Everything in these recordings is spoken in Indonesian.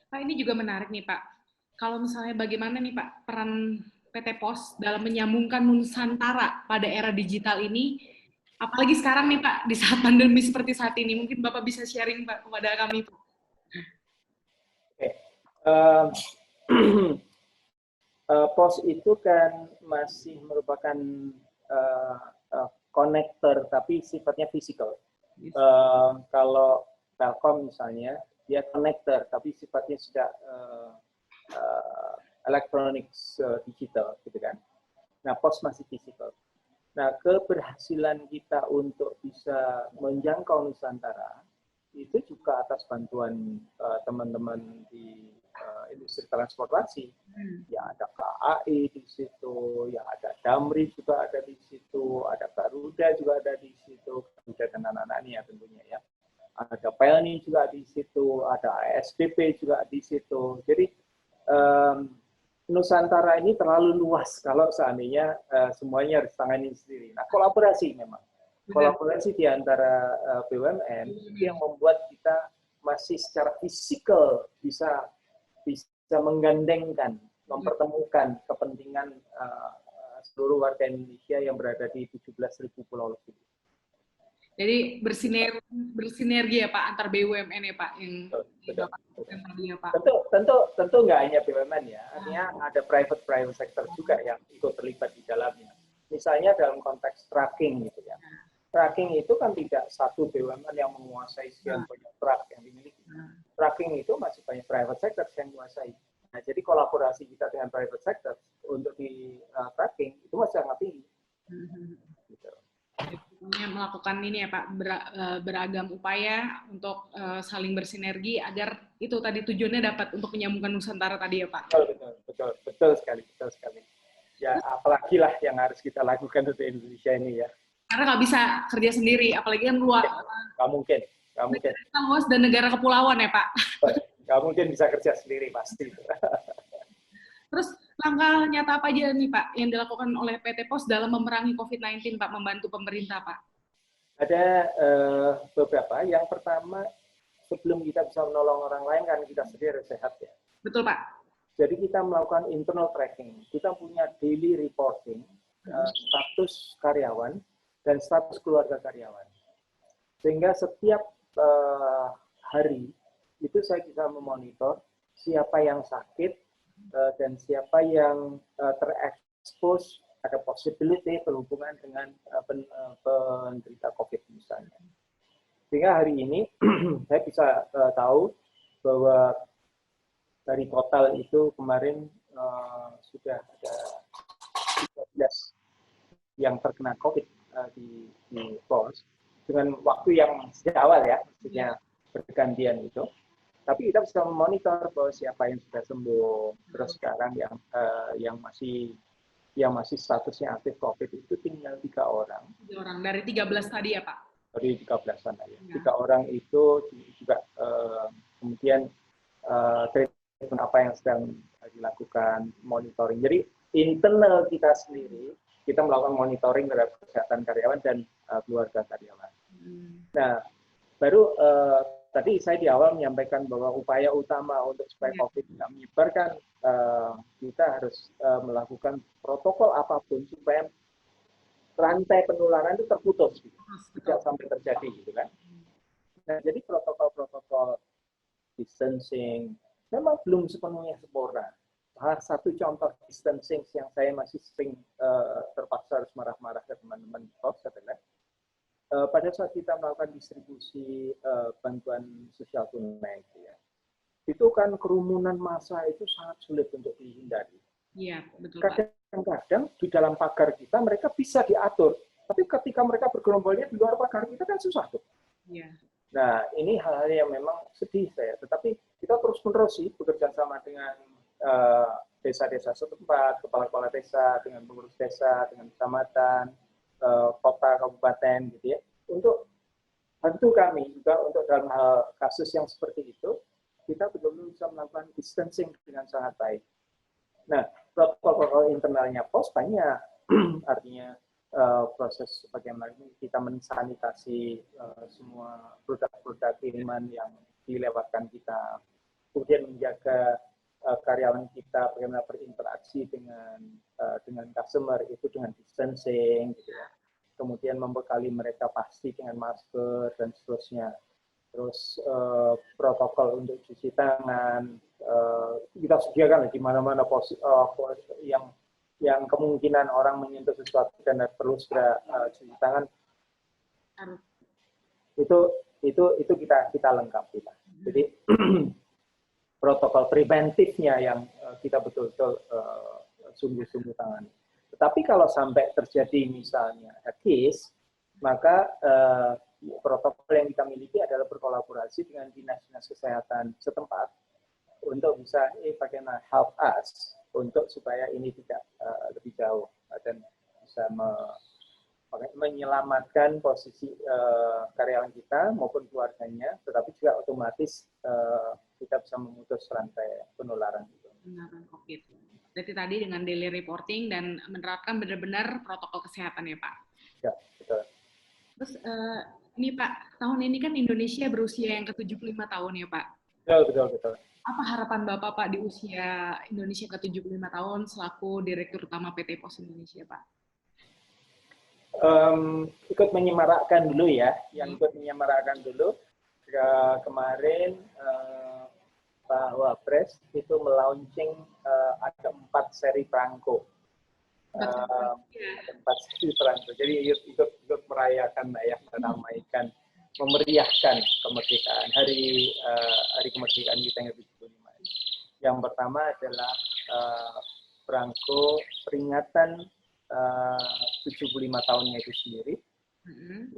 Pak, ini juga menarik nih Pak. Kalau misalnya bagaimana nih Pak peran PT POS dalam menyambungkan Nusantara pada era digital ini, apalagi sekarang nih Pak di saat pandemi seperti saat ini, mungkin Bapak bisa sharing Pak kepada kami Pak. Oke. POS itu kan masih merupakan konektor tapi sifatnya fisikal. Kalau Telkom misalnya, dia konektor tapi sifatnya sudah elektronik digital, gitu kan. Nah, POS masih fisikal. Nah, keberhasilan kita untuk bisa menjangkau Nusantara itu juga atas bantuan teman-teman di industri transportasi. Ya ada KAI di situ, ya ada Damri juga ada di situ, ada Garuda juga ada di situ, Garuda dan anak-anaknya tentunya ya. Ada Pelni juga di situ, ada ASDP juga di situ. Jadi Nusantara ini terlalu luas kalau seandainya semuanya harus tangani sendiri. Nah, kolaborasi memang. Kolaborasi di antara BUMN itu yang membuat kita masih secara fisikal bisa menggandengkan, mempertemukan kepentingan seluruh warga Indonesia yang berada di 17.000 pulau lebih. Jadi bersinergi ya Pak antar BUMN ya Pak yang Bapak sebutkan tadi ya Pak. Tentu nggak hanya BUMN ya, artinya ada private sector juga yang ikut terlibat di dalamnya. Misalnya dalam konteks tracking gitu ya. Tracking itu kan tidak satu BUMN yang menguasai sekian banyak truk yang dimiliki. Tracking itu masih banyak private sector yang menguasai. Nah, jadi kolaborasi kita dengan private sector untuk di tracking itu masih sangat tinggi. Gitu. Melakukan ini ya Pak, beragam upaya untuk saling bersinergi agar itu tadi tujuannya dapat untuk menyambungkan Nusantara tadi ya Pak. Betul sekali. Ya, apalagi lah yang harus kita lakukan untuk Indonesia ini ya. Karena nggak bisa kerja sendiri, apalagi kan luas. Nggak mungkin. Kita luas dan negara kepulauan ya Pak. Nggak mungkin bisa kerja sendiri pasti. Terus langkah nyata apa aja nih Pak yang dilakukan oleh PT POS dalam memerangi COVID-19 Pak, membantu pemerintah Pak? Ada beberapa. Yang pertama, sebelum kita bisa menolong orang lain kan kita sendiri harus sehat ya. Betul Pak. Jadi kita melakukan internal tracking. Kita punya daily reporting status karyawan dan status keluarga karyawan. Sehingga setiap hari itu saya bisa memonitor siapa yang sakit dan siapa yang terekspos ada possibility berhubungan dengan penderita COVID misalnya. Sehingga hari ini saya bisa tahu bahwa dari total itu kemarin sudah ada 13 yang terkena COVID di POS dengan waktu yang sejak awal ya, maksudnya bergantian itu. Tapi kita bisa memonitor bahwa siapa yang sudah sembuh, terus sekarang yang masih statusnya aktif COVID itu tinggal 3 orang. 3 orang dari 13 tadi ya Pak? Dari 13 sana ya. 3 orang itu juga kemudian treatment apa yang sedang dilakukan, monitoring. Jadi internal kita sendiri, kita melakukan monitoring terhadap kesehatan karyawan dan keluarga karyawan. Nah, baru tadi saya di awal menyampaikan bahwa upaya utama untuk supaya COVID tidak menyebar kan kita harus melakukan protokol apapun supaya rantai penularan itu terputus, gitu. Tidak sampai terjadi, gitu kan. Nah, jadi protokol-protokol distancing memang belum sepenuhnya sempurna. Salah satu contoh distancing yang saya masih sering terpaksa harus marah-marah ke teman-teman POS adalah pada saat kita melakukan distribusi bantuan sosial tunai, ya, itu kan kerumunan massa itu sangat sulit untuk dihindari. Iya, betul. Kadang-kadang di dalam pagar kita mereka bisa diatur, tapi ketika mereka bergerombolnya di luar pagar kita kan susah tuh. Iya. Nah, ini hal-hal yang memang sedih saya, tetapi kita terus-menerus sih bekerja sama dengan desa-desa setempat, kepala-kepala desa, dengan pengurus desa, dengan kecamatan, kota, kabupaten, gitu ya, untuk bantu kami juga untuk dalam hal kasus yang seperti itu, kita betul-betul bisa melakukan distancing dengan sangat baik. Nah, protokol internalnya POS banyak, artinya proses bagaimana kita mensanitasi semua produk-produk kiriman yang dilewatkan kita, kemudian menjaga karyawan kita bagaimana berinteraksi dengan customer itu dengan distancing, gitu ya. Kemudian membekali mereka pasti dengan masker dan seterusnya. Terus protokol untuk cuci tangan, kita sediakan di mana-mana yang kemungkinan orang menyentuh sesuatu dan perlu segera cuci tangan. Itu kita lengkapi. Jadi protokol preventifnya yang kita betul-betul sungguh-sungguh tangani. Tetapi kalau sampai terjadi misalnya case, maka protokol yang kita miliki adalah berkolaborasi dengan dinas-dinas kesehatan setempat untuk bisa bagaimana help us untuk supaya ini tidak lebih jauh dan bisa menyelamatkan posisi karyawan kita maupun keluarganya, tetapi juga otomatis kita bisa memutus rantai penularan itu. Penularan COVID. Berarti tadi dengan daily reporting dan menerapkan benar-benar protokol kesehatan ya Pak? Ya, betul. Terus ini Pak, tahun ini kan Indonesia berusia yang ke-75 tahun ya Pak? Betul. Apa harapan Bapak Pak di usia Indonesia ke-75 tahun selaku Direktur Utama PT Pos Indonesia Pak? Ikut menyemarakkan dulu ya, kemarin Pak Wapres itu melaunching ada 4 seri perangko. Ada 4 seri perangko. Jadi ikut merayakan ya, meramaikan, memeriahkan kemerdekaan, hari kemerdekaan kita yang ke-75. Yang pertama adalah perangko peringatan 75 tahunnya itu sendiri.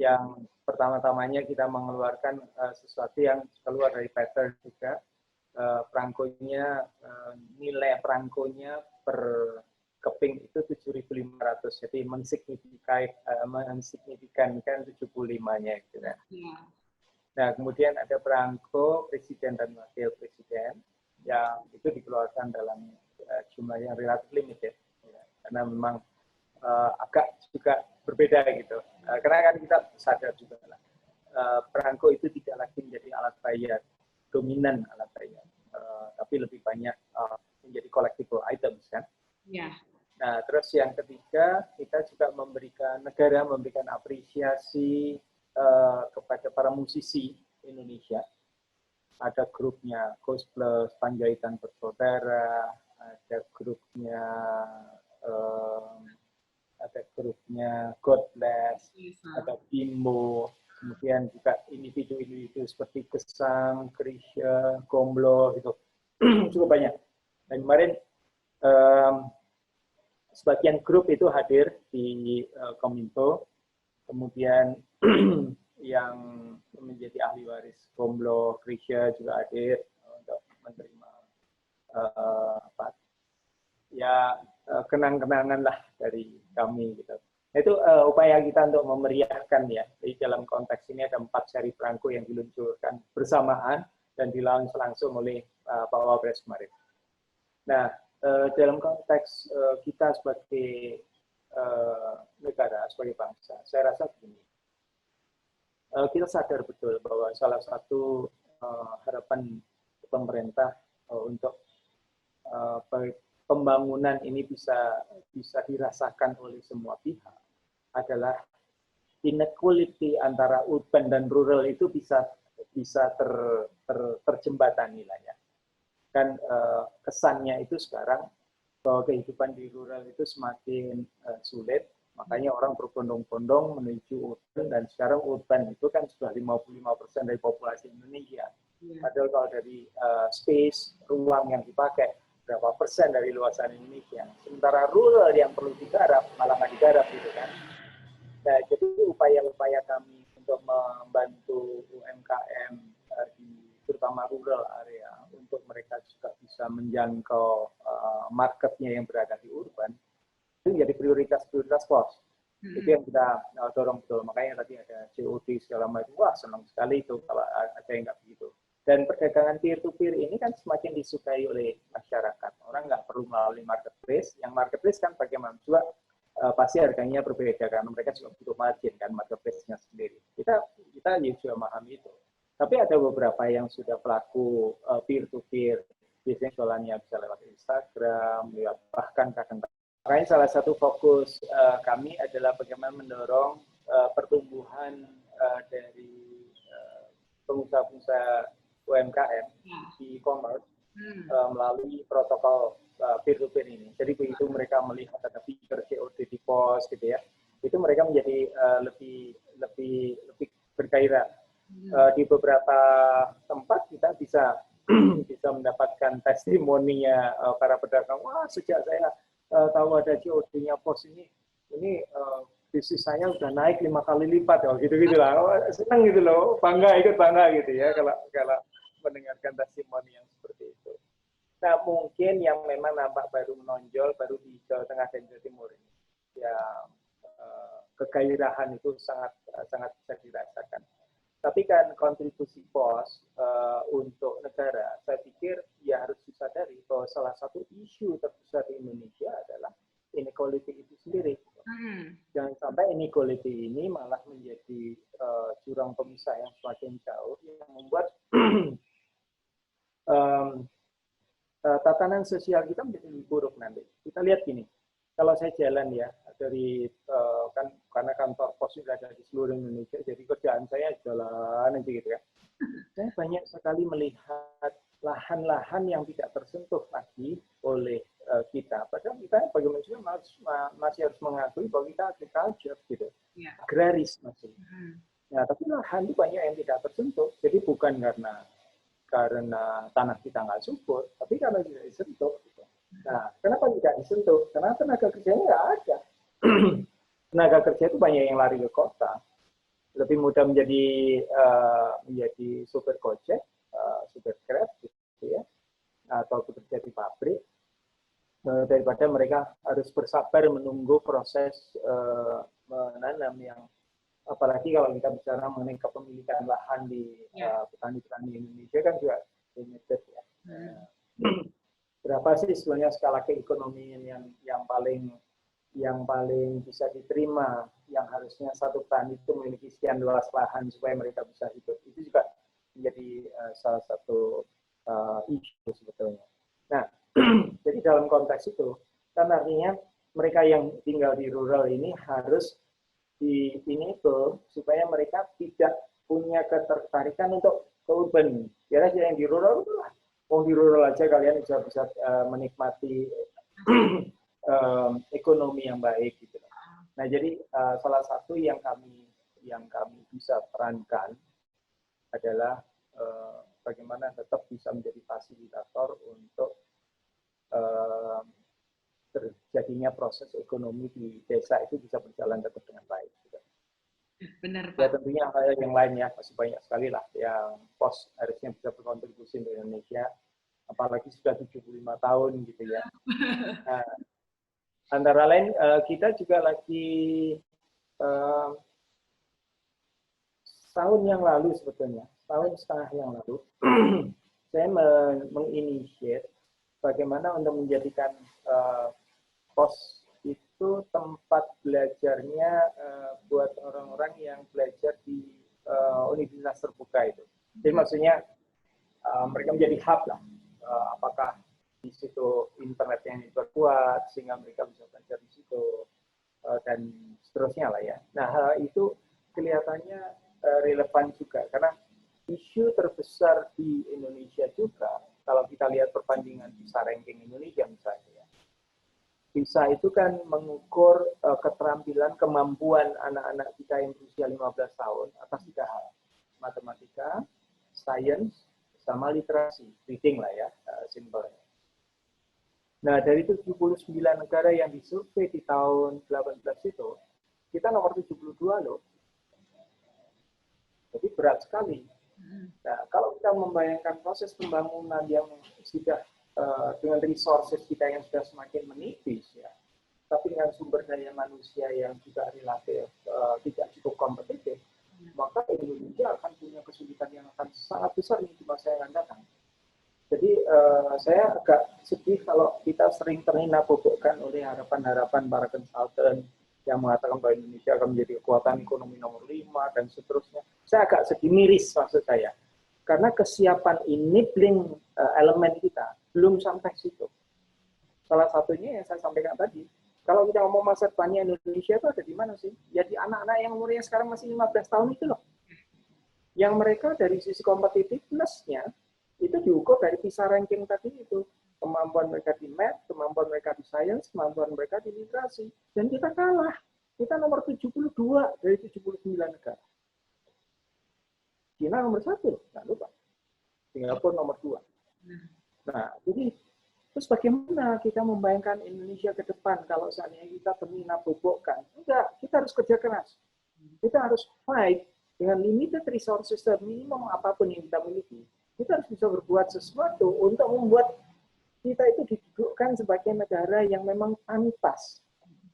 Yang pertama-tamanya kita mengeluarkan sesuatu yang keluar dari pattern juga. Perangkonya, nilai perangkonya per keping itu 7.500, jadi mensignifikankan 75-nya gitu kan. Nah, kemudian ada perangko presiden dan wakil presiden yang itu dikeluarkan dalam jumlah yang relatif limited, ya, karena memang agak juga berbeda gitu. Karena kan kita sadar juga lah, perangko itu tidak lagi menjadi alat bayar dominan alat bayar, tapi lebih banyak menjadi collectible items kan. Yeah. Nah, terus yang ketiga kita juga negara memberikan apresiasi kepada para musisi Indonesia. Ada grupnya Ghost Plus, Panjaitan Bersaudara, ada grupnya God Bless, ada Bimbo. Kemudian juga individu-individu seperti Gesang, Krisya, Gomblo, itu cukup banyak. Dan kemarin sebagian grup itu hadir di Kominfo, kemudian yang menjadi ahli waris Gomblo, Krisya juga hadir untuk menerima kenang-kenangan lah dari kami gitu. Itu upaya kita untuk memeriahkan ya. Jadi dalam konteks ini ada 4 seri perangko yang diluncurkan bersamaan dan dilaunch langsung oleh Pak Wapres kemarin. Nah, dalam konteks kita sebagai negara, sebagai bangsa, saya rasa begini. Kita sadar betul bahwa salah satu harapan pemerintah untuk pembangunan ini bisa dirasakan oleh semua pihak adalah inequality antara urban dan rural itu bisa terjembatani lah ya. Dan kesannya itu sekarang bahwa kehidupan di rural itu semakin sulit, makanya orang berbondong-bondong menuju urban, dan sekarang urban itu kan sudah 55% dari populasi Indonesia. Padahal kalau dari space, ruang yang dipakai, berapa persen dari luasan Indonesia. Sementara rural yang perlu digarap, malah nggak digarap gitu kan. Nah, jadi upaya-upaya kami untuk membantu UMKM terutama rural area, untuk mereka juga bisa menjangkau marketnya yang berada di urban, itu menjadi prioritas pos. Itu yang kita dorong betul. Makanya tadi ada COD segala macam. Wah, senang sekali itu kalau ada yang nggak begitu. Dan perdagangan peer-to-peer ini kan semakin disukai oleh masyarakat. Orang nggak perlu melalui marketplace. Yang marketplace kan bagaimana juga pasti harganya berbeda karena mereka juga butuh margin kan marketplace-nya sendiri. Kita juga memahami itu. Tapi ada beberapa yang sudah pelaku peer-to-peer, biasanya jualannya bisa lewat Instagram, ya, bahkan kadang. Makanya salah satu fokus kami adalah bagaimana mendorong pertumbuhan dari pengusaha-pengusaha UMKM di e-commerce melalui protokol peer-to-peer ini. Jadi begitu mereka melihat ada fitur COD di pos, gitu ya, itu mereka menjadi lebih bergairah. Di beberapa tempat kita bisa mendapatkan testimoninya para pedagang. Wah, sejak saya tahu ada COD-nya pos ini bisnis saya udah naik 5 kali lipat, gitu lah. Senang gitu loh, ikut bangga gitu ya kalau mendengarkan testimoni yang seperti itu. Nah, mungkin yang memang nampak baru menonjol baru di Jawa Tengah dan Jawa Timur ini, ya kegairahan itu sangat bisa dirasakan. Tapi kan kontribusi pos untuk negara, saya pikir ya harus disadari bahwa salah satu isu terbesar di Indonesia adalah inequality itu sendiri. Jangan sampai inequality ini malah menjadi jurang pemisah yang semakin jauh yang membuat tatanan sosial kita menjadi lebih buruk nanti. Kita lihat gini, kalau saya jalan ya dari kan karena kantor pos sudah ada di seluruh Indonesia, jadi kerjaan saya jalan aja gitu ya. Saya banyak sekali melihat lahan-lahan yang tidak tersentuh lagi oleh kita. Padahal kita sebagai manusia masih harus mengakui bahwa kita agriculture gitu, agraris masih. Nah, tapi lahan itu banyak yang tidak tersentuh. Jadi bukan karena tanah kita nggak subur, tapi karena tidak disentuh. Gitu. Nah, kenapa tidak disentuh? Karena tenaga kerjanya nggak ada. Tenaga kerja itu banyak yang lari ke kota. Lebih mudah menjadi supir Gojek, supir Grab, gitu ya, atau bekerja di pabrik, daripada mereka harus bersabar menunggu proses menanam yang, apalagi kalau kita bicara mengenai kepemilikan lahan di petani-petani Indonesia kan juga limited ya. Berapa sih sebenarnya skala keekonomian yang paling bisa diterima, yang harusnya satu petani itu memiliki sekian luas lahan supaya mereka bisa hidup, itu juga menjadi salah satu isu sebetulnya. Nah, jadi dalam konteks itu kan artinya mereka yang tinggal di rural ini harus ini itu supaya mereka tidak punya ketertarikan untuk ke urban. Biar aja yang di rural itu lah. Di rural aja kalian bisa menikmati ekonomi yang baik gitu. Nah, jadi salah satu yang kami bisa perankan adalah bagaimana tetap bisa menjadi fasilitator untuk terjadinya proses ekonomi di desa itu bisa berjalan tetap dengan baik. Gitu. Benar, Pak. Ya tentunya hal yang lainnya masih banyak sekali lah yang pos harusnya bisa berkontribusi untuk Indonesia, apalagi sudah 75 tahun gitu ya. Nah, antara lain kita juga lagi tahun yang lalu sebetulnya, tahun setengah yang lalu, saya menginisiat bagaimana untuk menjadikan pos itu tempat belajarnya buat orang-orang yang belajar di universitas terbuka itu. Jadi maksudnya mereka menjadi hub lah. Apakah di situ internet yang diperkuat sehingga mereka bisa belajar di situ dan seterusnya lah ya. Nah itu kelihatannya relevan juga karena isu terbesar di Indonesia juga kalau kita lihat perbandingan PISA ranking Indonesia misalnya ya. PISA itu kan mengukur keterampilan kemampuan anak-anak kita yang berusia 15 tahun atas 3 hal. Matematika, sains, sama literasi, reading lah ya, simpelnya. Nah, dari 79 negara yang disurvei di tahun 18 itu, kita nomor 72 loh. Jadi berat sekali. Nah, kalau kita membayangkan proses pembangunan yang sudah dengan resources kita yang sudah semakin menipis, ya, tapi dengan sumber daya manusia yang juga relatif tidak cukup kompetitif, maka Indonesia akan punya kesulitan yang akan sangat besar di masa yang akan datang. Jadi saya agak sedih kalau kita sering terhina-bobokkan oleh harapan-harapan para konsultan yang mengatakan bahwa Indonesia akan menjadi kekuatan ekonomi nomor 5 dan seterusnya. Saya agak sedih miris maksud saya. karena kesiapan enabling elemen kita belum sampai situ. Salah satunya yang saya sampaikan tadi, kalau kita ngomong masa depannya Indonesia itu ada di mana sih? Ya di anak-anak yang umurnya sekarang masih 15 tahun itu loh. Yang mereka dari sisi competitiveness-nya itu diukur dari PISA ranking tadi itu. Kemampuan mereka di math, kemampuan mereka di science, kemampuan mereka di literasi. Dan kita kalah. Kita nomor 72 dari 79 negara. China nomor 1, jangan lupa. Singapura nomor 2. Nah, jadi terus bagaimana kita membayangkan Indonesia ke depan kalau seandainya kita berminat bobokkan? Enggak, kita harus kerja keras. Kita harus fight dengan limited resources dan minimum apapun yang kita miliki. Kita harus bisa berbuat sesuatu untuk membuat kita itu didudukkan sebagai negara yang memang pantas,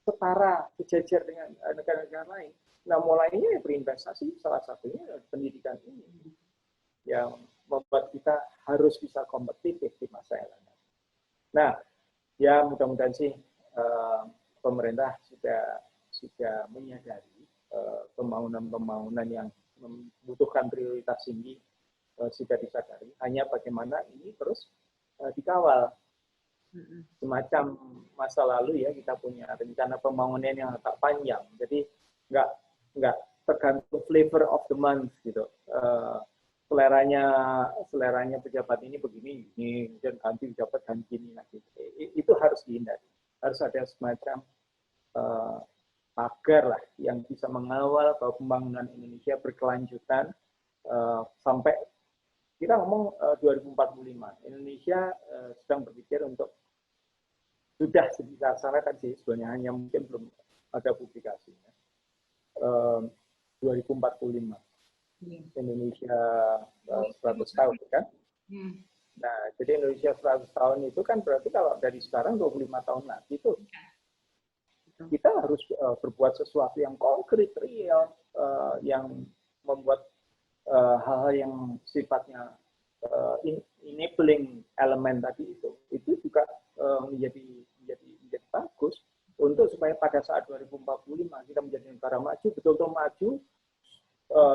setara, sejajar dengan negara-negara lain. Nah, mulainya ya berinvestasi, salah satunya pendidikan ini. Yang membuat kita harus bisa kompetitif di masa yang akan. Nah, ya mudah-mudahan sih pemerintah sudah menyadari pembangunan yang membutuhkan prioritas tinggi sudah disadari. Hanya bagaimana ini terus dikawal. Semacam masa lalu ya kita punya rencana pembangunan yang agak panjang. Jadi nggak tergantung flavor of the month gitu. Seleranya pejabat ini begini, dan ganti pejabat ganti ini lagi. Itu harus dihindari. Harus ada semacam pagar lah yang bisa mengawal bahwa pembangunan Indonesia berkelanjutan sampai kita ngomong 2045. Indonesia sedang berpikir untuk sudah dilaksanakan sih sebenarnya, hanya mungkin belum ada publikasinya. 2045. Indonesia 100 tahun kan? Nah, jadi Indonesia 100 tahun itu kan berarti kalau dari sekarang 25 tahun lagi itu kita harus berbuat sesuatu yang konkret, real, yang membuat hal-hal yang sifatnya enabling elemen tadi itu juga menjadi bagus untuk supaya pada saat 2045 kita menjadi negara maju, betul-betul maju,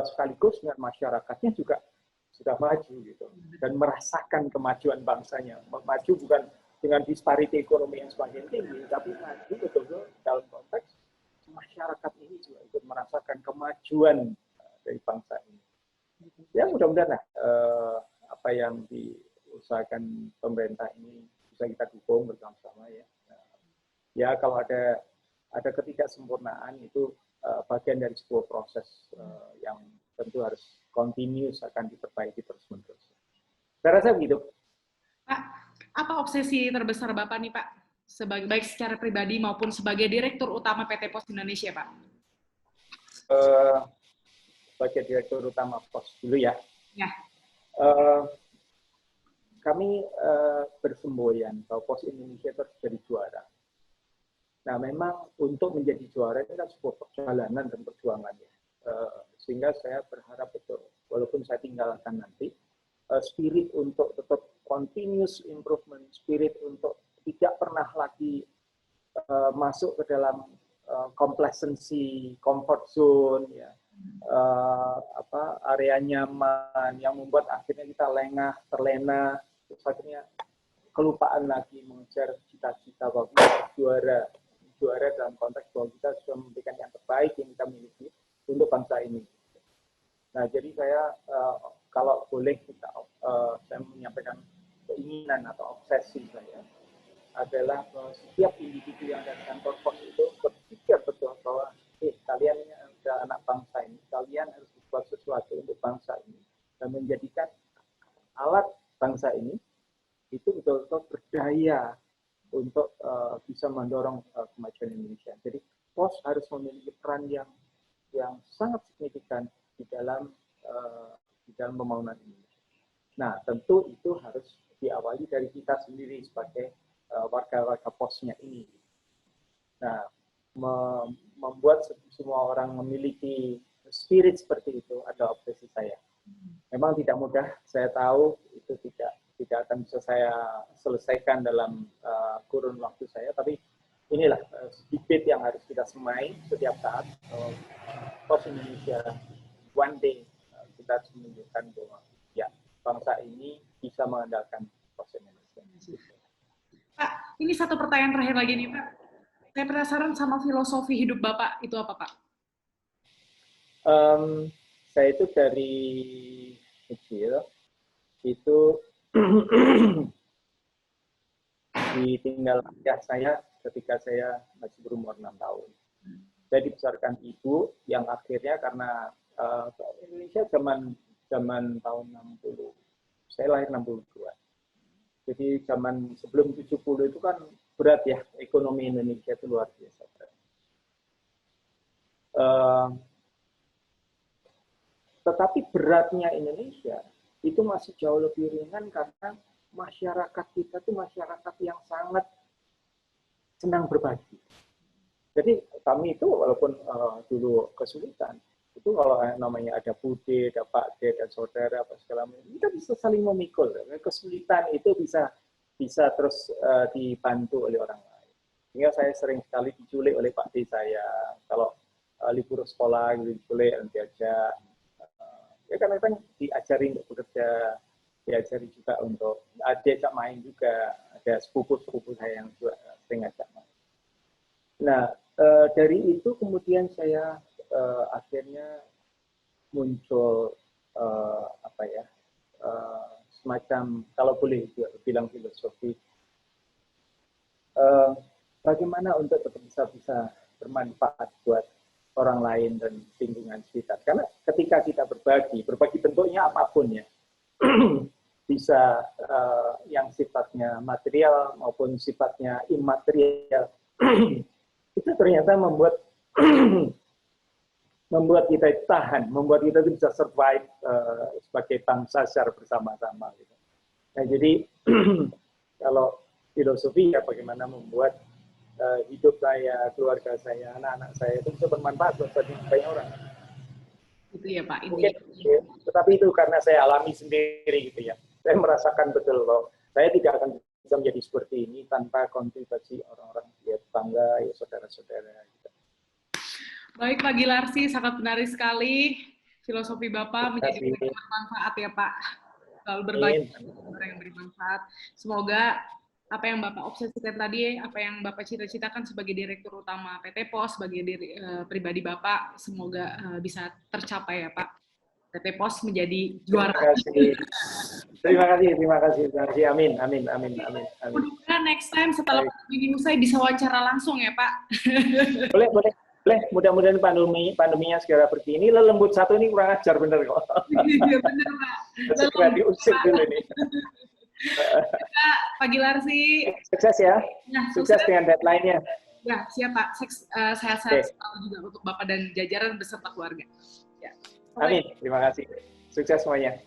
sekaligus dengan masyarakatnya juga sudah maju gitu dan merasakan kemajuan bangsanya. Maju bukan dengan disparity ekonomi yang semakin tinggi, tapi maju betul-betul dalam konteks masyarakat ini juga ikut merasakan kemajuan dari bangsa ini. Ya mudah-mudahan apa yang diusahakan pemerintah ini bisa kita dukung bersama-sama ya. Ya kalau ada ketidaksempurnaan itu bagian dari sebuah proses yang tentu harus continuous, akan diperbaiki terus-menerus. Saya rasa begitu. Pak, apa obsesi terbesar Bapak nih Pak, baik secara pribadi maupun sebagai Direktur Utama PT Pos Indonesia Pak? Sebagai Direktur Utama Pos dulu ya. Ya. Kami bersemboyan bahwa Pos Indonesia harus jadi juara. Nah, memang untuk menjadi juara itu kan sebuah perjalanan dan perjuangan ya. Sehingga saya berharap betul, walaupun saya tinggalkan nanti, spirit untuk tetap continuous improvement, spirit untuk tidak pernah lagi masuk ke dalam complacency, comfort zone, ya, area nyaman yang membuat akhirnya kita lengah, terlena, terus akhirnya kelupaan lagi mengejar cita-cita bahwa juara dalam konteks bahwa kita sudah memberikan yang terbaik yang kita miliki untuk bangsa ini. Nah, jadi saya kalau boleh saya menyampaikan keinginan atau obsesi saya adalah bahwa setiap individu yang ada di kantor pos itu berpikir betul bahwa kalian ini adalah anak bangsa ini, kalian harus berbuat sesuatu untuk bangsa ini dan menjadikan alat bangsa ini itu betul-betul berdaya untuk bisa mendorong kemajuan Indonesia. Jadi pos harus memiliki peran yang sangat signifikan di dalam pembangunan Indonesia. Nah, tentu itu harus diawali dari kita sendiri sebagai warga-warga posnya ini. Nah, membuat semua orang memiliki spirit seperti itu adalah obsesi saya. Memang tidak mudah, saya tahu itu tidak akan bisa saya selesaikan dalam kurun waktu saya, tapi inilah bibit yang harus kita semai setiap saat. Pos Indonesia one day kita harus menunjukkan bahwa ya bangsa ini bisa mengandalkan proses manajemen. Pak, ini satu pertanyaan terakhir lagi nih Pak. Saya penasaran sama filosofi hidup Bapak, itu apa Pak? Saya itu dari kecil itu ditinggal ayah saya ketika saya masih berumur 6 tahun. Saya dibesarkan ibu yang akhirnya karena Indonesia zaman tahun 60, saya lahir 62. Jadi zaman sebelum 70 itu kan berat ya, ekonomi Indonesia itu luar biasa berat. Tetapi beratnya Indonesia itu masih jauh lebih ringan karena masyarakat kita itu masyarakat yang sangat senang berbagi. Jadi kami itu walaupun dulu kesulitan, itu kalau namanya ada bude, ada pakde, ada saudara, apa segala macam, kita bisa saling memikul. Kesulitan itu bisa terus dibantu oleh orang lain. Sehingga saya sering sekali diculik oleh pakde saya. Kalau libur sekolah gitu, diculik dan diajak. Ya kadang-kadang diajari untuk bekerja, diajari juga untuk diajak main juga. Ada sepupu-sepupu saya yang juga sering ajak main. Nah, dari itu kemudian saya akhirnya muncul semacam, kalau boleh bilang filosofi, bagaimana untuk tetap bisa bermanfaat buat orang lain dan lingkungan sekitar. Karena ketika kita berbagi bentuknya apapun ya, bisa yang sifatnya material maupun sifatnya imaterial, itu ternyata membuat kita tahan, membuat kita bisa survive sebagai bangsa secara bersama-sama. Gitu. Nah, jadi kalau filosofi ya bagaimana membuat hidup saya, keluarga saya, anak-anak saya itu bisa bermanfaat buat banyak orang. Itu ya Pak. Mungkin, ya, tetapi itu karena saya alami sendiri gitu ya. Saya merasakan betul bahwa saya tidak akan bisa menjadi seperti ini tanpa kontribusi orang-orang ya tetangga, ya saudara-saudara. Gitu. Baik Pak Gilarsi, sangat menarik sekali filosofi Bapak menjadi bermanfaat ya Pak. Selalu berbagi orang yang bermanfaat. Semoga apa yang Bapak obsesikan tadi, apa yang Bapak cita-citakan sebagai Direktur Utama PT POS, sebagai pribadi Bapak, semoga bisa tercapai ya Pak. PT POS menjadi juara. Terima kasih. Amin. Mudah-mudahan next time setelah pandemi usai bisa wawancara langsung ya Pak. Boleh. Mudah-mudahan pandeminya segera pergi. Ini lembut satu ini kurang ajar bener kok. Iya bener Pak. Segera diusir dulu nih. Pak Gilarsi. Sukses ya. Sukses dengan deadline-nya. Ya, siap Pak. Sehat-sehat selalu juga untuk Bapak dan jajaran beserta keluarga. Ya. Amin. Terima kasih. Sukses semuanya.